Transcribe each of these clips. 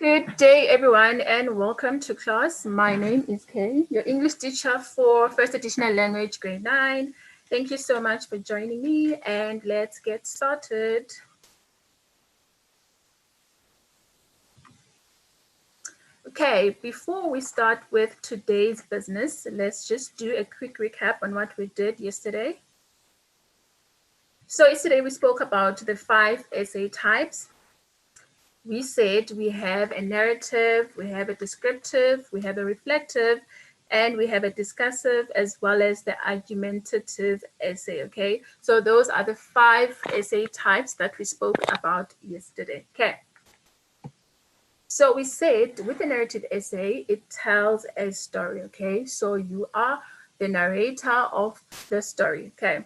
Good day, everyone, and welcome to class. My name is Kay, your English teacher for First Additional Language, Grade 9. Thank you so much for joining me, and let's get started. Okay, before we start with today's business, let's just do a quick recap on what we did yesterday. So yesterday we spoke about the 5 essay types. We said we have a narrative, we have a descriptive, we have a reflective, and we have a discussive as well as the argumentative essay, okay? So those are the 5 essay types that we spoke about yesterday, okay? So we said with the narrative essay, it tells a story, okay? So you are the narrator of the story, okay?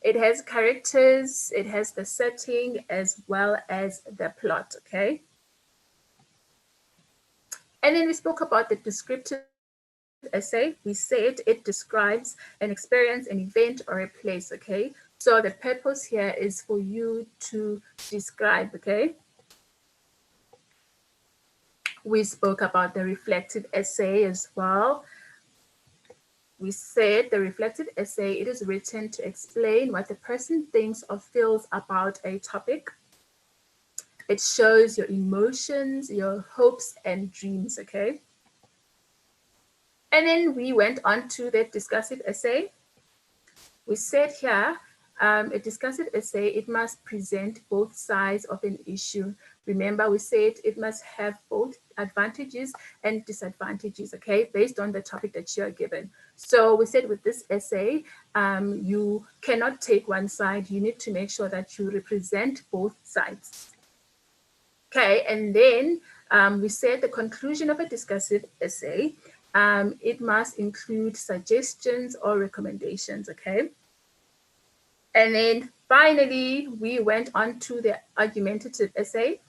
It has characters, it has the setting as well as the plot, okay? And then we spoke about the descriptive essay. We said it describes an experience, an event, or a place, okay? So the purpose here is for you to describe, okay? We spoke about the reflective essay as well. We said the reflective essay, it is written to explain what the person thinks or feels about a topic. It shows your emotions, your hopes and dreams, okay? And then we went on to the discussive essay. We said here, a discussive essay, it must present both sides of an issue. Remember, we said it must have both advantages and disadvantages, okay, based on the topic that you are given. So we said with this essay, you cannot take one side. You need to make sure that you represent both sides. Okay, and then we said the conclusion of a discussive essay, it must include suggestions or recommendations, okay? And then finally, we went on to the argumentative essay.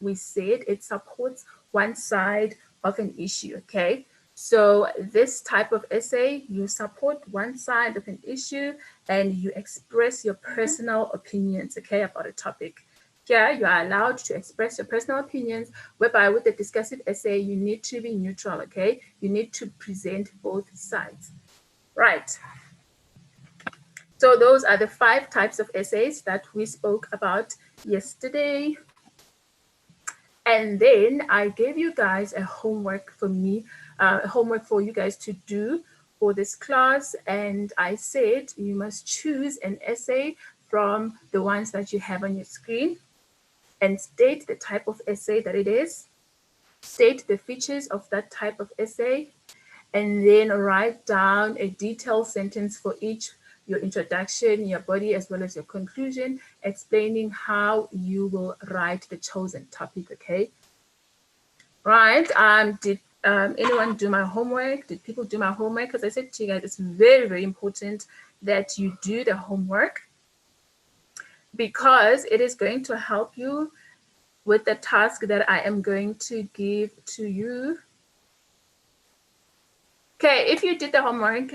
We said it supports one side of an issue, okay? So this type of essay, you support one side of an issue and you express your personal opinions, okay, about a topic. Here, you are allowed to express your personal opinions, whereby with the discussive essay, you need to be neutral, okay? You need to present both sides, right? So those are the 5 types of essays that we spoke about yesterday. And then I gave you guys a homework for you guys to do for this class. And I said you must choose an essay from the ones that you have on your screen and state the type of essay that it is, state the features of that type of essay, and then write down a detailed sentence for each, your introduction, your body, as well as your conclusion, explaining how you will write the chosen topic, okay? Right, did anyone do my homework? Did people do my homework? Because I said to you guys, it's very, very important that you do the homework because it is going to help you with the task that I am going to give to you. Okay, if you did the homework,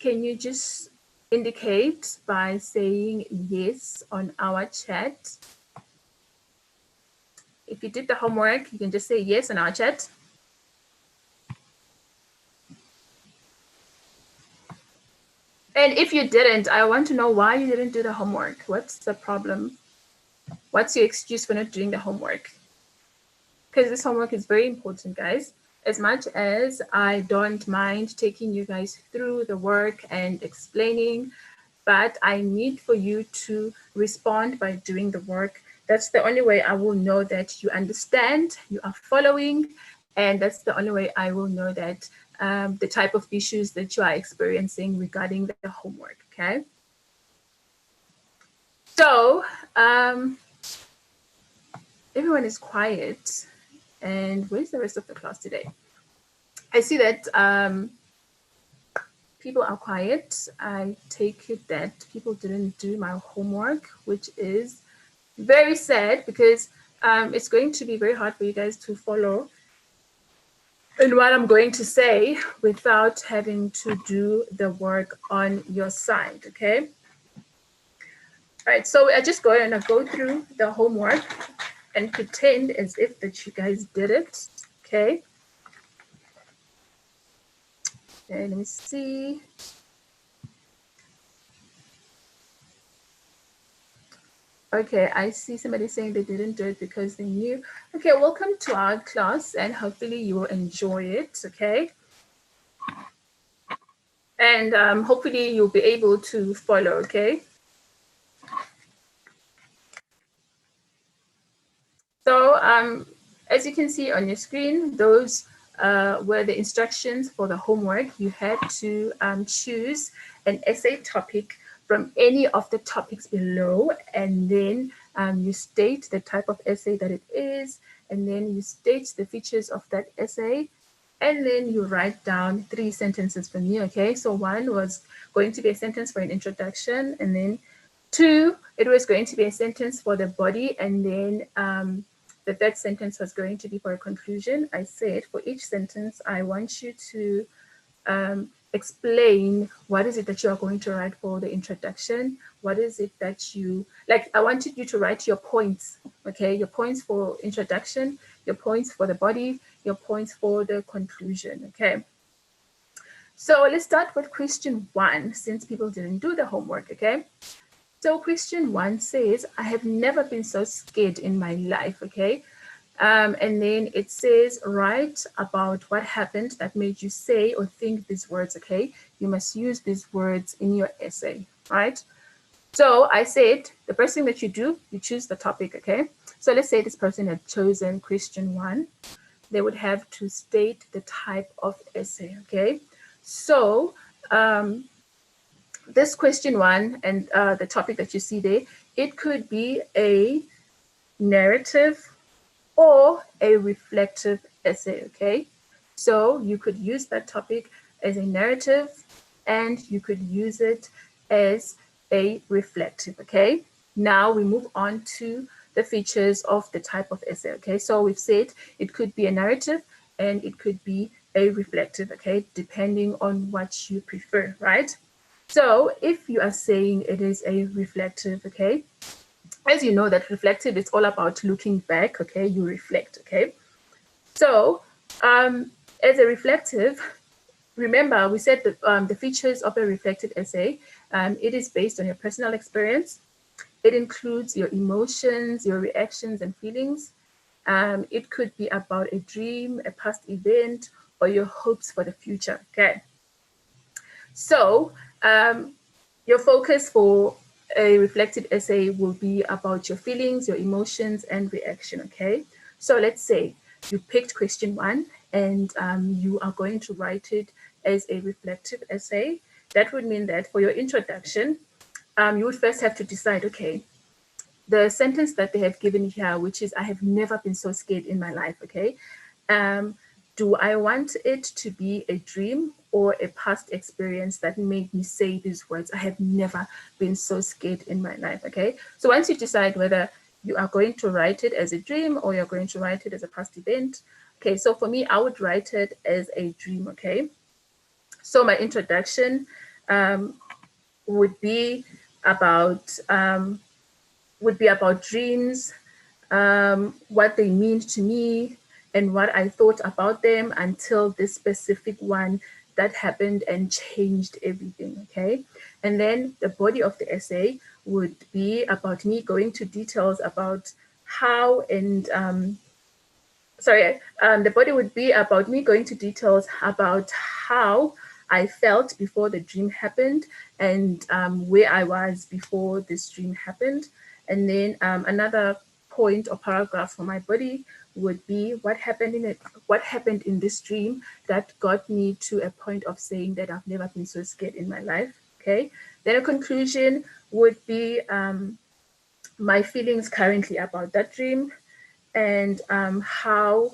can you just indicate by saying yes on our chat? If you did the homework, you can just say yes on our chat. And if you didn't, I want to know why you didn't do the homework. What's the problem? What's your excuse for not doing the homework? Because this homework is very important, guys. As much as I don't mind taking you guys through the work and explaining, but I need for you to respond by doing the work. That's the only way I will know that you understand, you are following, and that's the only way I will know that the type of issues that you are experiencing regarding the homework, okay? So, everyone is quiet. And where's the rest of the class today? I see that people are quiet. I take it that people didn't do my homework, which is very sad because it's going to be very hard for you guys to follow in what I'm going to say without having to do the work on your side, okay? All right, so I just go and I go through the homework and pretend as if that you guys did it, okay? Okay, let me see. Okay, I see somebody saying they didn't do it because they knew. Okay, welcome to our class, and hopefully you will enjoy it, okay? And hopefully you'll be able to follow, okay? So as you can see on your screen, those were the instructions for the homework. You had to choose an essay topic from any of the topics below, and then you state the type of essay that it is, and then you state the features of that essay, and then you write down 3 sentences for me, okay? So 1 was going to be a sentence for an introduction, and then 2, it was going to be a sentence for the body, and then the third sentence was going to be for a conclusion. I said for each sentence, I want you to explain what is it that you are going to write for the introduction. What is it that you, like, I wanted you to write your points, okay? Your points for introduction, your points for the body, your points for the conclusion, okay? So let's start with question 1, since people didn't do the homework, okay? So question 1 says, I have never been so scared in my life, okay? And then it says, write about what happened that made you say or think these words, okay? You must use these words in your essay, right? So I said, the first thing that you do, you choose the topic, okay? So let's say this person had chosen question 1. They would have to state the type of essay, okay? So this question 1 and the topic that you see there, it could be a narrative or a reflective essay, okay? So you could use that topic as a narrative and you could use it as a reflective, okay? Now we move on to the features of the type of essay, okay? So we've said it could be a narrative and it could be a reflective, okay? Depending on what you prefer, right? So if you are saying it is a reflective, okay, as you know that reflective is all about looking back, okay, you reflect, okay. So as a reflective, remember we said that the features of a reflective essay, it is based on your personal experience. It includes your emotions, your reactions and feelings. It could be about a dream, a past event, or your hopes for the future, okay. So your focus for a reflective essay will be about your feelings, your emotions, and reaction, okay? So let's say you picked question 1 and you are going to write it as a reflective essay. That would mean that for your introduction, you would first have to decide, okay, the sentence that they have given here, which is, I have never been so scared in my life, okay? Do I want it to be a dream or a past experience that made me say these words? I have never been so scared in my life, okay? So once you decide whether you are going to write it as a dream or you're going to write it as a past event, okay, so for me, I would write it as a dream, okay? So my introduction would be about dreams, what they mean to me, and what I thought about them until this specific one that happened and changed everything, okay? And then the body of the essay would be about me going to details about how and the body would be about me going to details about how I felt before the dream happened and where I was before this dream happened. And then another point or paragraph for my body would be what happened in this dream that got me to a point of saying that I've never been so scared in my life. Okay. Then a conclusion would be my feelings currently about that dream and how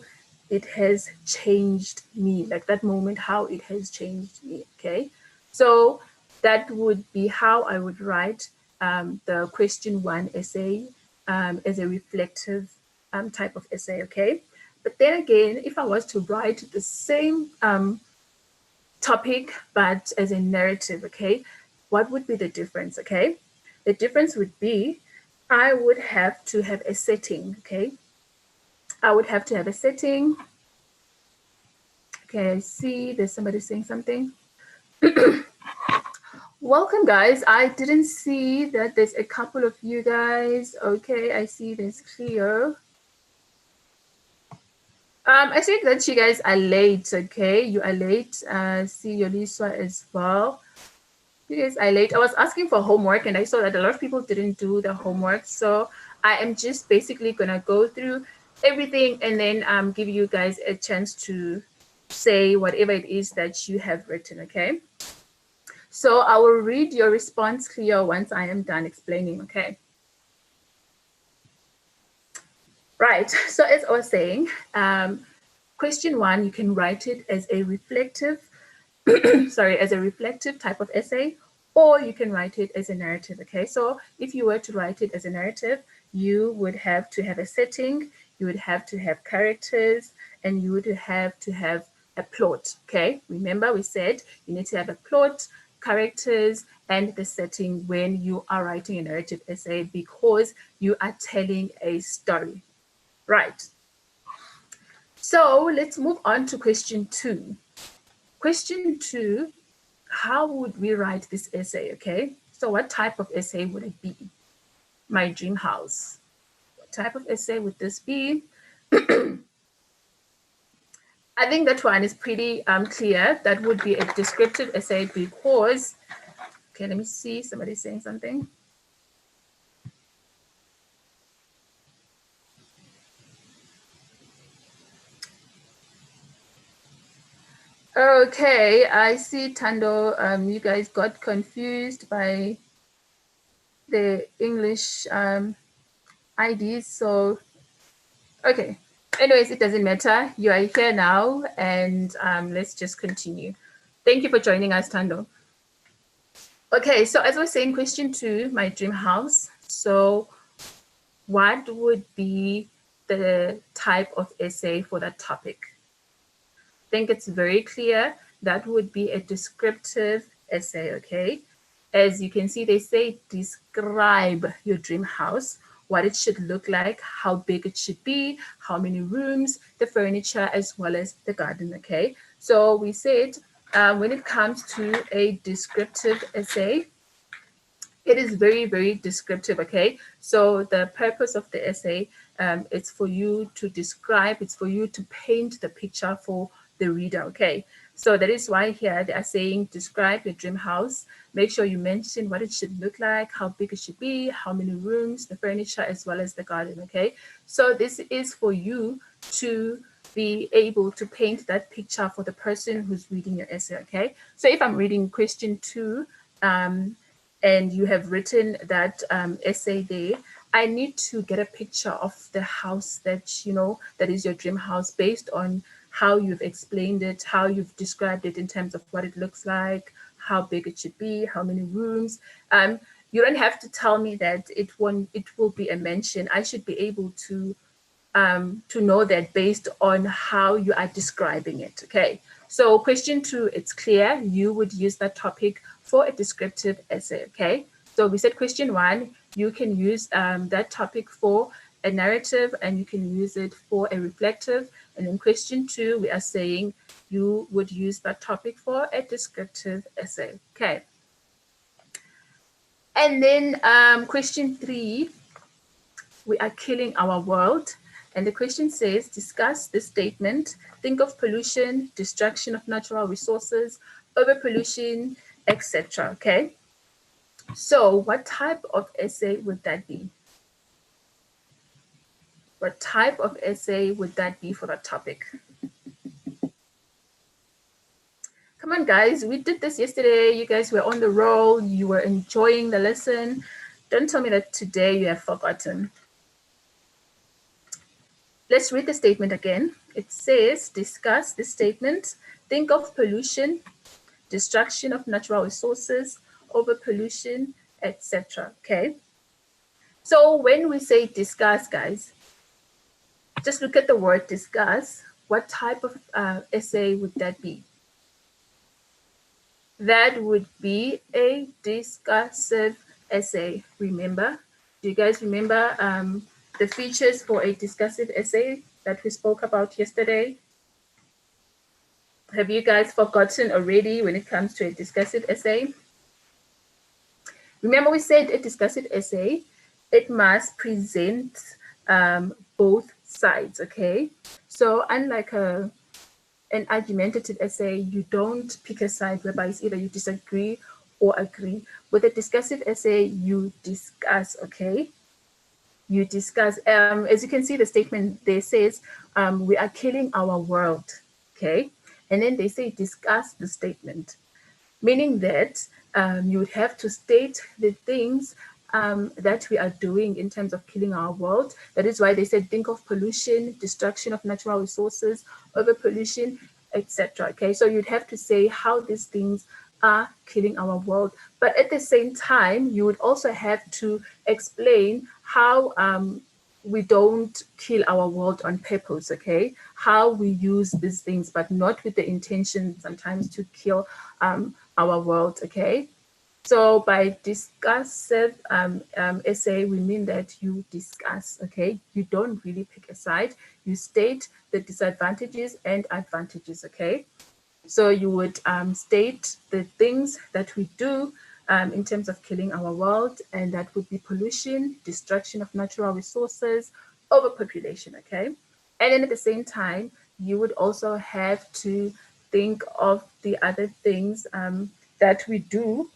it has changed me, like that moment, how it has changed me, okay? So that would be how I would write the question 1 essay as a reflective type of essay, okay? But then again, if I was to write the same topic, but as a narrative, okay, what would be the difference, okay? The difference would be I would have to have a setting, okay? I would have to have a setting. Okay, I see there's somebody saying something. Welcome, guys. I didn't see that there's a couple of you guys. Okay, I see there's Cleo. I see that you guys are late. Okay, you are late. See Yoliswa as well. You guys are late. I was asking for homework and I saw that a lot of people didn't do the homework. So I am just basically gonna go through everything and then give you guys a chance to say whatever it is that you have written. Okay. So I will read your response, Cleo, once I am done explaining, okay? Right, so as I was saying, question 1, you can write it as a reflective, as a reflective type of essay, or you can write it as a narrative, okay? So if you were to write it as a narrative, you would have to have a setting, you would have to have characters, and you would have to have a plot, okay? Remember we said you need to have a plot, characters, and the setting when you are writing a narrative essay because you are telling a story, right? So let's move on to question 2. Question 2, how would we write this essay, okay? So what type of essay would it be? My dream house. What type of essay would this be? I think that one is pretty clear. That would be a descriptive essay because, okay, let me see, somebody's saying something. Okay, I see Tando, you guys got confused by the English IDs, so, okay. Anyways, it doesn't matter. You are here now, and let's just continue. Thank you for joining us, Tando. Okay, so as I was saying, question 2, my dream house. So what would be the type of essay for that topic? I think it's very clear. That would be a descriptive essay, okay? As you can see, they say describe your dream house, what it should look like, how big it should be, how many rooms, the furniture, as well as the garden, okay? So we said when it comes to a descriptive essay, it is very, very descriptive, okay? So the purpose of the essay, it's for you to describe, it's for you to paint the picture for the reader, okay? So that is why here they are saying describe your dream house. Make sure you mention what it should look like, how big it should be, how many rooms, the furniture, as well as the garden, okay? So this is for you to be able to paint that picture for the person who's reading your essay, okay? So if I'm reading question 2, and you have written that essay there, I need to get a picture of the house that, you know, that is your dream house based on how you've explained it, how you've described it in terms of what it looks like, how big it should be, how many rooms. You don't have to tell me that it will be a mansion. I should be able to know that based on how you are describing it. Okay. So question 2, it's clear. You would use that topic for a descriptive essay. Okay. So we said question 1, you can use that topic for a narrative and you can use it for a reflective. And in question 2, we are saying you would use that topic for a descriptive essay. Okay. And then question 3, we are killing our world. And the question says, discuss this statement. Think of pollution, destruction of natural resources, overpollution, etc. Okay. So what type of essay would that be? What type of essay would that be for that topic? Come on, guys. We did this yesterday. You guys were on the roll. You were enjoying the lesson. Don't tell me that today you have forgotten. Let's read the statement again. It says, discuss this statement. Think of pollution, destruction of natural resources, overpollution, etc. Okay. So when we say discuss, guys, just look at the word discuss. What type of essay would that be? That would be a discussive essay. Remember? Do you guys remember the features for a discussive essay? that we spoke about yesterday? Have you guys forgotten already when it comes to a discussive essay? Remember, we said a discussive essay, it must present both sides, okay? So unlike an argumentative essay, you don't pick a side whereby it's either you disagree or agree. With a discussive essay, you discuss, okay? You discuss. As you can see, the statement there says, we are killing our world, okay? And then they say discuss the statement, meaning that you would have to state the things that we are doing in terms of killing our world. That is why they said think of pollution, destruction of natural resources, overpollution, etc. Okay, so you'd have to say how these things are killing our world, but at the same time, you would also have to explain how we don't kill our world on purpose, okay? How we use these things, but not with the intention sometimes to kill our world, okay? So by discussive essay, we mean that you discuss, okay? You don't really pick a side. You state the disadvantages and advantages, okay? So you would state the things that we do in terms of killing our world, and that would be pollution, destruction of natural resources, overpopulation, okay? And then at the same time, you would also have to think of the other things that we do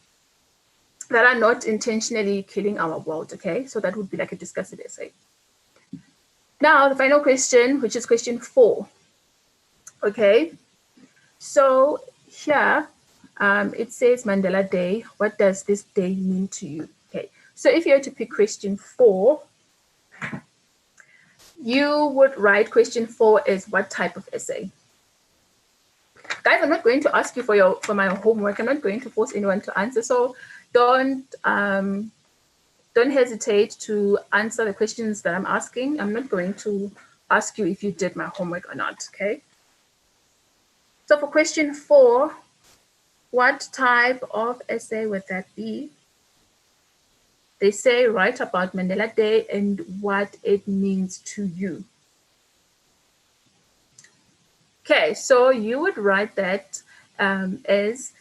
that are not intentionally killing our world, okay? So that would be like a discussive essay. Now, the final question, which is question 4, okay? So here, it says Mandela Day. What does this day mean to you? Okay, so if you were to pick question 4, you would write question 4 as what type of essay? Guys, I'm not going to ask you for my homework. I'm not going to force anyone to answer. So don't hesitate to answer the questions that I'm asking. I'm not going to ask you if you did my homework or not. Okay. So for question 4, what type of essay would that be? They say write about Mandela Day and what it means to you. Okay, so you would write that as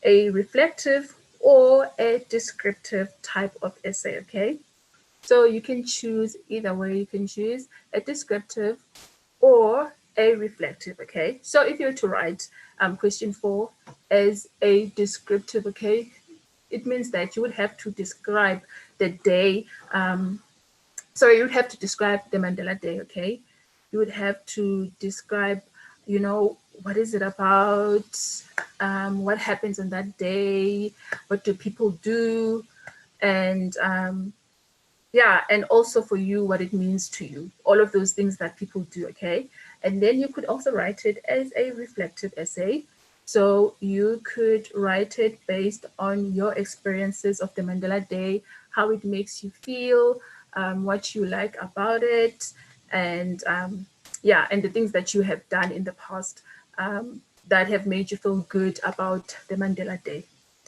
a reflective or a descriptive type of essay, okay? So you can choose either way. You can choose a descriptive or a reflective, okay? So if you were to write question 4 as a descriptive, okay, it means that you would have to describe the day. You would have to describe the Mandela Day, okay? You would have to describe, what is it about? What happens on that day? What do people do? And and also for you, what it means to you. All of those things that people do, okay? And then you could also write it as a reflective essay. So you could write it based on your experiences of the Mandela Day, how it makes you feel, what you like about it, and and the things that you have done in the past that have made you feel good about the Mandela Day.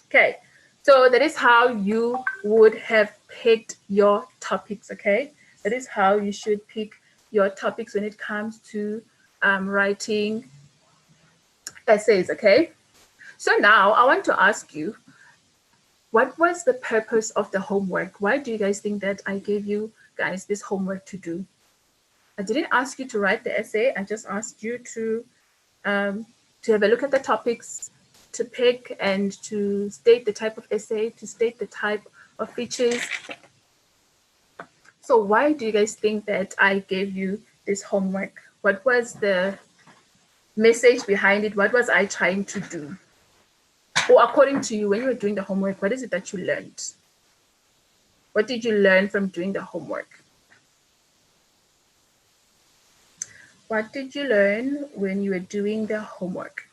Okay, so that is how you would have picked your topics, okay? That is how you should pick your topics when it comes to writing essays, okay? So now I want to ask you, what was the purpose of the homework? Why do you guys think that I gave you guys this homework to do? I didn't ask you to write the essay. I just asked you to have a look at the topics, to pick and to state the type of essay, to state the type of features. So why do you guys think that I gave you this homework? What was the message behind it? What was I trying to do? Or according to you, when you were doing the homework, what is it that you learned? What did you learn from doing the homework? What did you learn when you were doing the homework?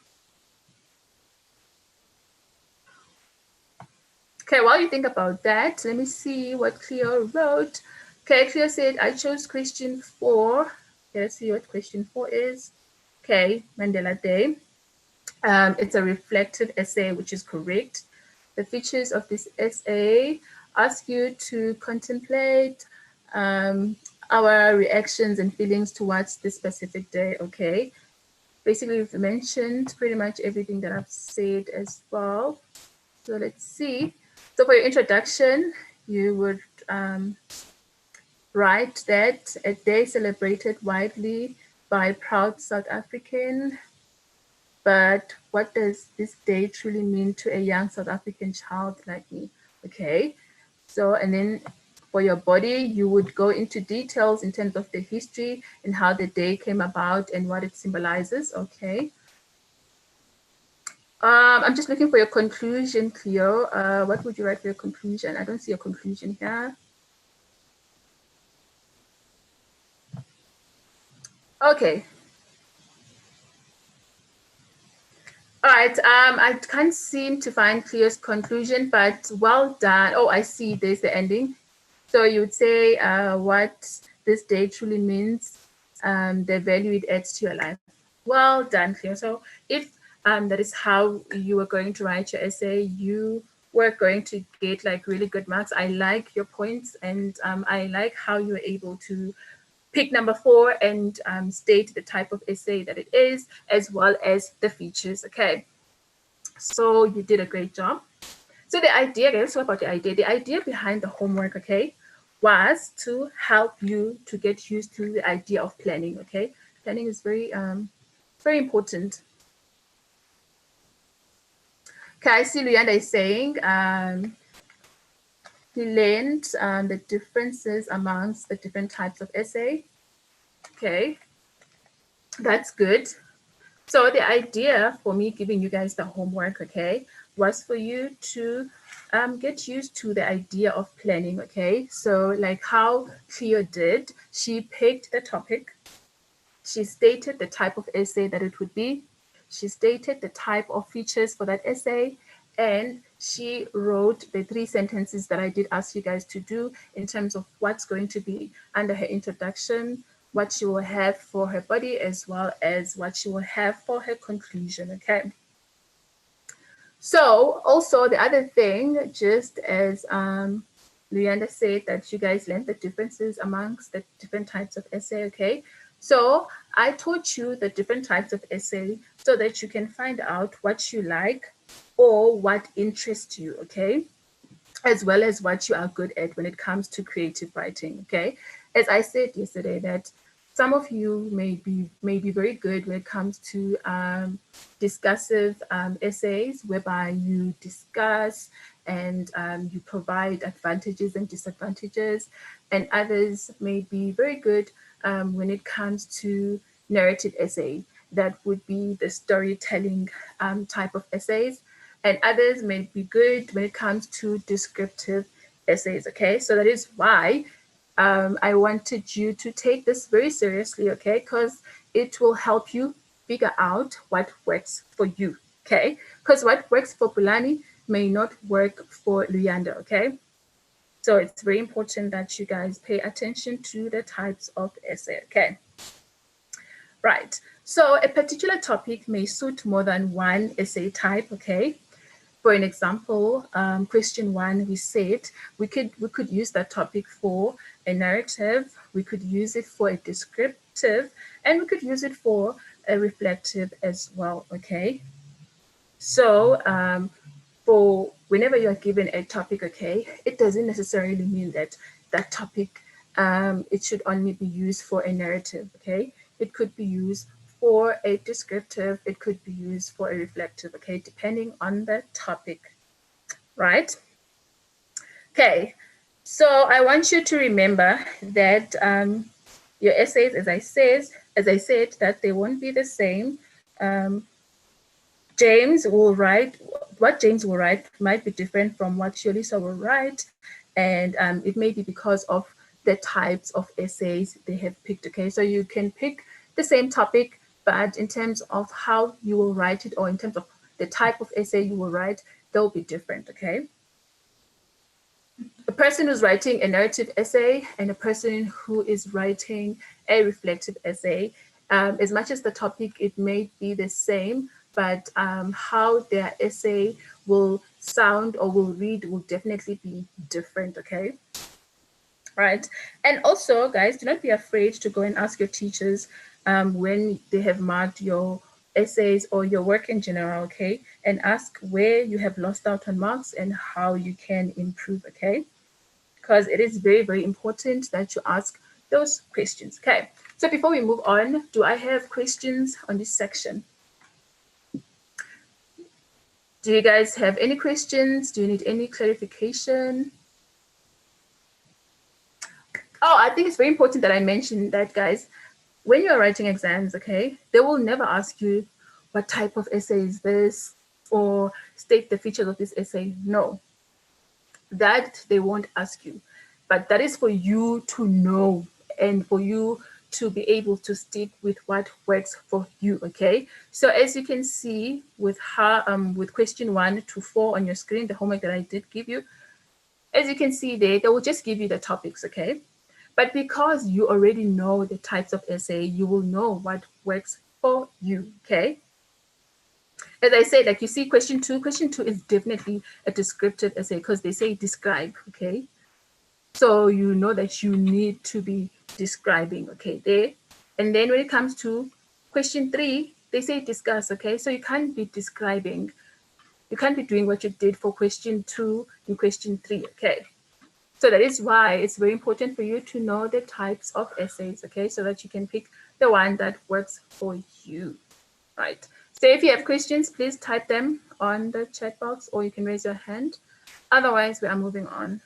Okay, while you think about that, let me see what Cleo wrote. Okay, Cleo said, I chose question 4. Okay, let's see what question 4 is. Okay, Mandela Day. It's a reflective essay, which is correct. The features of this essay ask you to contemplate our reactions and feelings towards this specific day, okay? Basically, we've mentioned pretty much everything that I've said as well. So let's see. So for your introduction, you would write that a day celebrated widely by proud South African. But what does this day truly mean to a young South African child like me? Okay. So, and then for your body, you would go into details in terms of the history and how the day came about and what it symbolizes. Okay. I'm just looking for your conclusion, Cleo. What would you write for your conclusion? I don't see a conclusion here. Okay. All right. I can't seem to find Cleo's conclusion, but well done. Oh, I see. There's the ending. So you would say what this day truly means, the value it adds to your life. Well done, Cleo. So if that is how you were going to write your essay, you were going to get like really good marks. I like your points, and I like how you were able to pick number 4 and state the type of essay that it is, as well as the features. Okay, so you did a great job. So the idea, guys, what about the idea? The idea behind the homework, okay, was to help you to get used to the idea of planning. Okay, planning is very important. Okay, I see Luyanda is saying he learned the differences amongst the different types of essay. Okay, that's good. So the idea for me giving you guys the homework, okay, was for you to get used to the idea of planning, okay? So like how Cleo did, she picked the topic, she stated the type of essay that it would be, she stated the type of features for that essay, and she wrote the 3 sentences that I did ask you guys to do in terms of what's going to be under her introduction, what she will have for her body, as well as what she will have for her conclusion, okay? So also the other thing, just as Luyanda said that you guys learned the differences amongst the different types of essay, okay? So I taught you the different types of essay so that you can find out what you like or what interests you, okay? As well as what you are good at when it comes to creative writing, okay? As I said yesterday, that some of you may be very good when it comes to discussive essays, whereby you discuss and you provide advantages and disadvantages, and others may be very good when it comes to narrative essay. That would be the storytelling type of essays, and others may be good when it comes to descriptive essays. Okay, so that is why I wanted you to take this very seriously, okay, because it will help you figure out what works for you, okay, because what works for Pulani may not work for Luyanda, okay. So it's very important that you guys pay attention to the types of essay, okay. Right, so a particular topic may suit more than one essay type, okay. For an example, question 1, we said we could use that topic for a narrative, we could use it for a descriptive, and we could use it for a reflective as well, okay? So for whenever you're given a topic, okay, it doesn't necessarily mean that that topic, it should only be used for a narrative, okay? It could be used for a descriptive, it could be used for a reflective, okay, depending on the topic, right? Okay, so I want you to remember that your essays, as I said, that they won't be the same. James will write, what James will write might be different from what Yolisa will write, and it may be because of the types of essays they have picked, okay? So you can pick the same topic, but in terms of how you will write it, or in terms of the type of essay you will write, they'll be different, okay? A person who's writing a narrative essay and a person who is writing a reflective essay, as much as the topic, it may be the same, but how their essay will sound or will read will definitely be different, okay? right? And also, guys, do not be afraid to go and ask your teachers when they have marked your essays or your work in general, okay? And ask where you have lost out on marks and how you can improve, okay? Because it is very, very important that you ask those questions, okay? So before we move on, do I have questions on this section? Do you guys have any questions? Do you need any clarification? Oh, I think it's very important that I mention that, guys. When you're writing exams, okay, they will never ask you what type of essay is this or state the features of this essay. No, that they won't ask you. But that is for you to know and for you to be able to stick with what works for you, okay? So as you can see with with question 1 to 4 on your screen, the homework that I did give you, as you can see there, they will just give you the topics, okay? But because you already know the types of essay, you will know what works for you, okay? As I said, like you see question 2 is definitely a descriptive essay because they say describe, okay? So you know that you need to be describing, okay, there. And then when it comes to question 3, they say discuss, okay? So you can't be describing. You can't be doing what you did for question 2 and question 3, okay? So that is why it's very important for you to know the types of essays, okay, so that you can pick the one that works for you, right? So if you have questions, please type them on the chat box or you can raise your hand. Otherwise, we are moving on.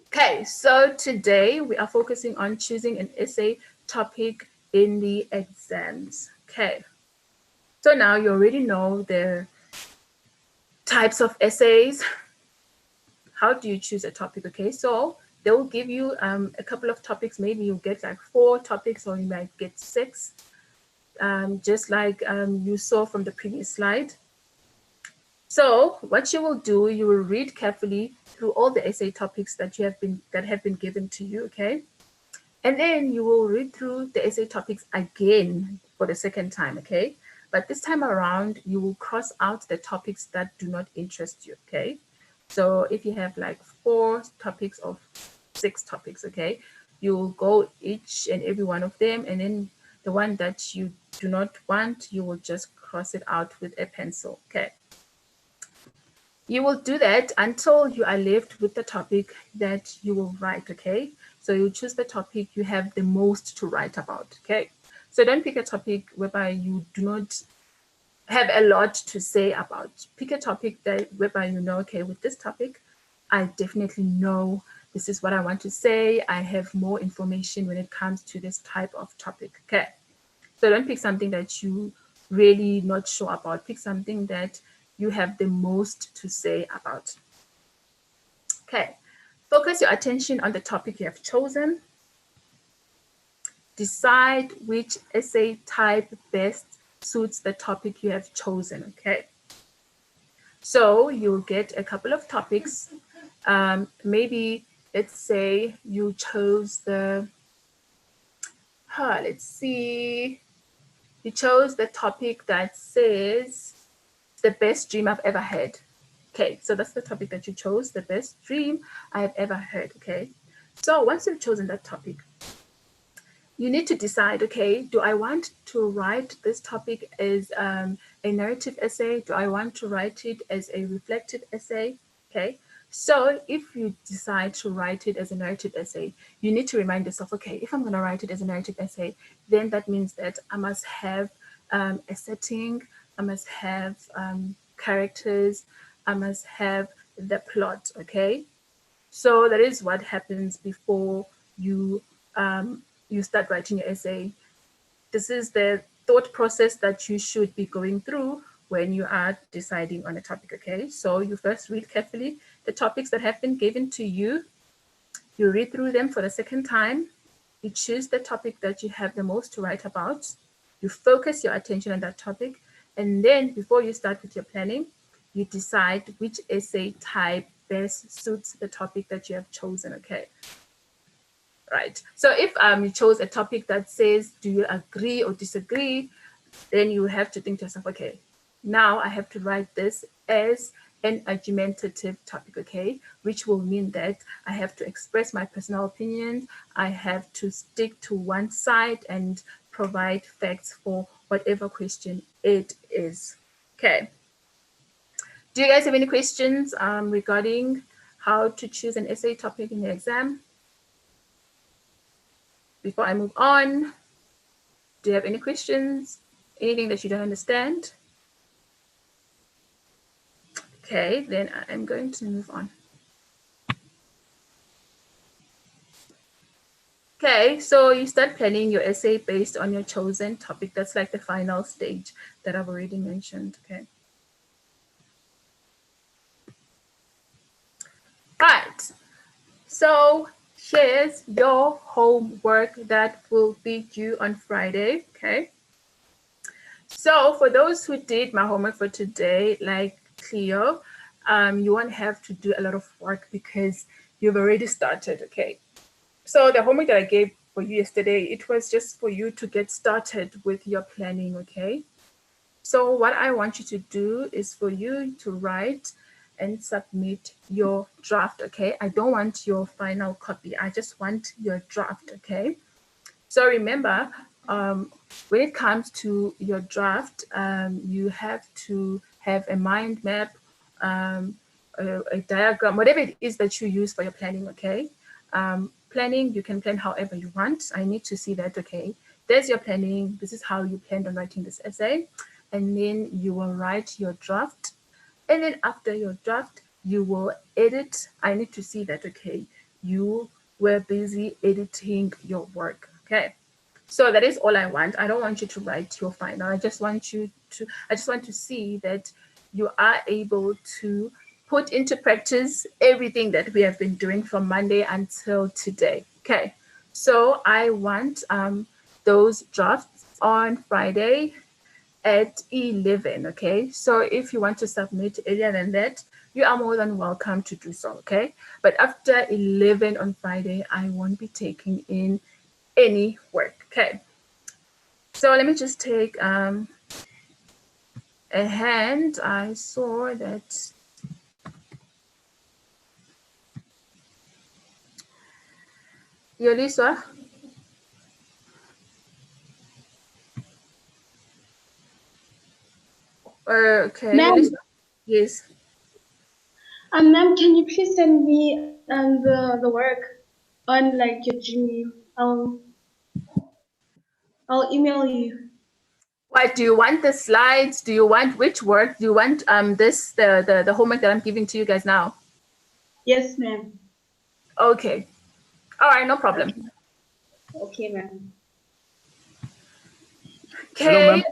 Okay, so today we are focusing on choosing an essay topic in the exams. Okay, so now you already know the types of essays. How do you choose a topic? Okay, so they will give you a couple of topics. Maybe you get like 4 topics or you might get 6, just like you saw from the previous slide. So what you will do, you will read carefully through all the essay topics that have been given to you, okay? And then you will read through the essay topics again for the second time, okay? But this time around, you will cross out the topics that do not interest you, okay? So if you have like 4 topics or 6 topics, okay, you will go each and every one of them, and then the one that you do not want, you will just cross it out with a pencil, okay? You will do that until you are left with the topic that you will write, okay? So you choose the topic you have the most to write about, okay? So don't pick a topic whereby you do not have a lot to say about. Pick a topic that whereby you know, okay, with this topic, I definitely know this is what I want to say. I have more information when it comes to this type of topic, okay? So don't pick something that you really not sure about. Pick something that you have the most to say about. Okay, focus your attention on the topic you have chosen. Decide which essay type best suits the topic you have chosen, okay? So you'll get a couple of topics. Maybe let's say you chose let's see, you chose the topic that says the best dream I've ever had. Okay, so that's the topic that you chose, the best dream I have ever heard, okay? So once you've chosen that topic, you need to decide, okay, do I want to write this topic as a narrative essay? Do I want to write it as a reflective essay? Okay, so if you decide to write it as a narrative essay, you need to remind yourself, okay, if I'm going to write it as a narrative essay, then that means that I must have a setting, I must have characters, I must have the plot, okay? So that is what happens before you you start writing your essay. This is the thought process that you should be going through when you are deciding on a topic, okay? So you first read carefully the topics that have been given to you. You read through them for the second time. You choose the topic that you have the most to write about. You focus your attention on that topic. And then before you start with your planning, you decide which essay type best suits the topic that you have chosen, okay? Right. So if you chose a topic that says, do you agree or disagree? Then you have to think to yourself, okay, now I have to write this as an argumentative topic, okay, which will mean that I have to express my personal opinions. I have to stick to one side and provide facts for whatever question it is. Okay. Do you guys have any questions regarding how to choose an essay topic in the exam? Before I move on, do you have any questions? Anything that you don't understand? Okay, then I'm going to move on. Okay, so you start planning your essay based on your chosen topic. That's like the final stage that I've already mentioned, okay? Right, so here's your homework that will be due on Friday, okay? So for those who did my homework for today, like Cleo, you won't have to do a lot of work because you've already started, okay? So the homework that I gave for you yesterday, it was just for you to get started with your planning, okay? So what I want you to do is for you to write and submit your draft, okay? I don't want your final copy. I just want your draft, okay? So remember, when it comes to your draft, you have to have a mind map, a diagram, whatever it is that you use for your planning, okay? Planning, you can plan however you want. I need to see that, okay? There's your planning. This is how you planned on writing this essay. And then you will write your draft. And then after your draft, you will edit. I need to see that, okay? You were busy editing your work, okay? So that is all I want. I don't want you to write your final. I just want to see that you are able to put into practice everything that we have been doing from Monday until today. Okay. So I want those drafts on Friday at 11. Okay. So if you want to submit earlier than that, you are more than welcome to do so. Okay. But after 11 on Friday, I won't be taking in any work. Okay. So let me just take a hand. I saw that Yolisa. Okay, Yolisa. Yes. Ma'am, can you please send me the work on like your Gmail? I'll email you. What do you want? The slides? Do you want which work? Do you want this the homework that I'm giving to you guys now? Yes, ma'am. Okay. All right, no problem. Okay, ma'am. Okay. Hello, ma'am.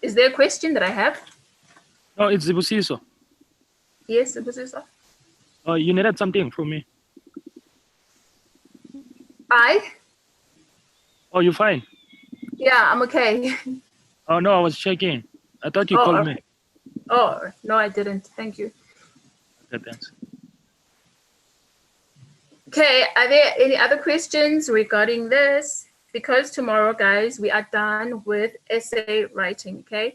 Is there a question that I have? No, it's Zibusiso. Yes, Zibusiso. You needed something from me. Oh, you're fine? Yeah, I'm okay. Oh, no, I was checking. I thought you called me. Oh, no, I didn't. Thank you. Okay, thanks. Okay, are there any other questions regarding this? Because tomorrow, guys, we are done with essay writing, okay?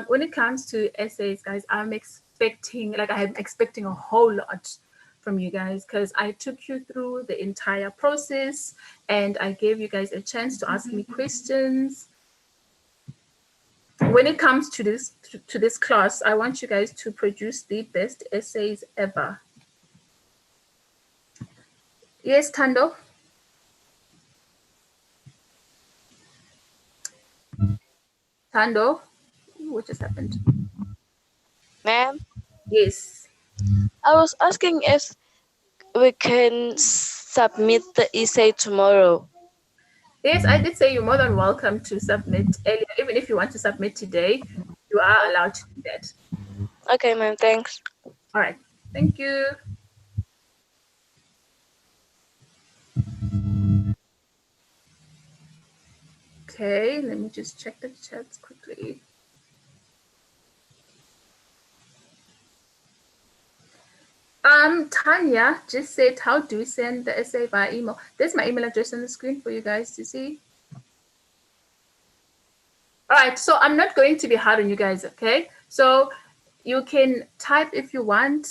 When it comes to essays, guys, I'm expecting a whole lot from you guys because I took you through the entire process and I gave you guys a chance to ask me questions. When it comes to this class, I want you guys to produce the best essays ever. Yes, Tando? Tando? What just happened? Ma'am, Yes. I was asking if we can submit the essay tomorrow. Yes, I did say you're more than welcome to submit earlier. Even if you want to submit today, you are allowed to do that. Okay, ma'am, thanks. All right. Thank you. Okay, let me just check the chats quickly. Tanya just said, how do we send the essay via email? There's my email address on the screen for you guys to see. All right, so I'm not going to be hard on you guys, okay? So You can type if you want.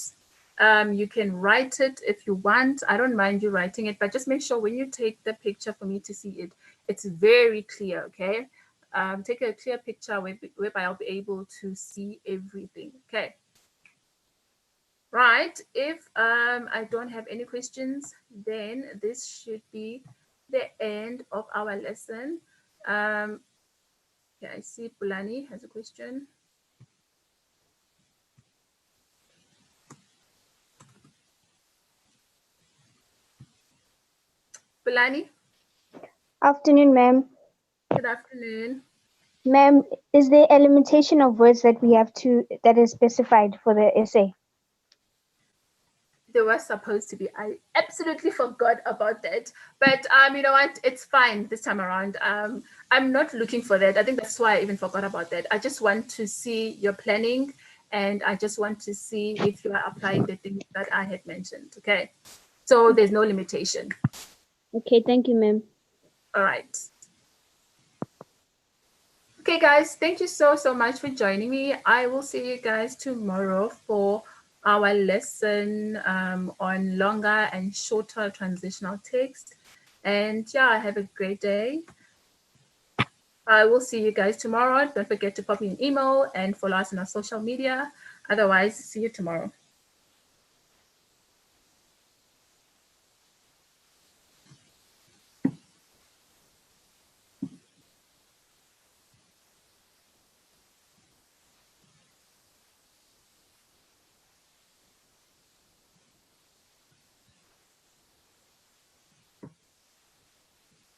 You can write it if you want. I don't mind you writing it, but just make sure when you take the picture for me to see it, it's very clear, okay? Take a clear picture whereby I'll be able to see everything, okay? Right, if I don't have any questions, then this should be the end of our lesson. Yeah, I see Pulani has a question. Pulani, Afternoon, ma'am. good afternoon. Ma'am, is there a limitation of words that we have to that is specified for the essay? There was supposed to be. I absolutely forgot about that. But you know what? It's fine this time around. I'm not looking for that. I think that's why I even forgot about that. I just want to see your planning, and I just want to see if you are applying the things that I had mentioned. Okay. So there's no limitation. Okay, thank you, ma'am. All right. Okay, guys, thank you so much for joining me. I will see you guys tomorrow for our lesson on longer and shorter transitional text. And yeah, have a great day. I will see you guys tomorrow. Don't forget to pop me an email and follow us on our social media. Otherwise, see you tomorrow.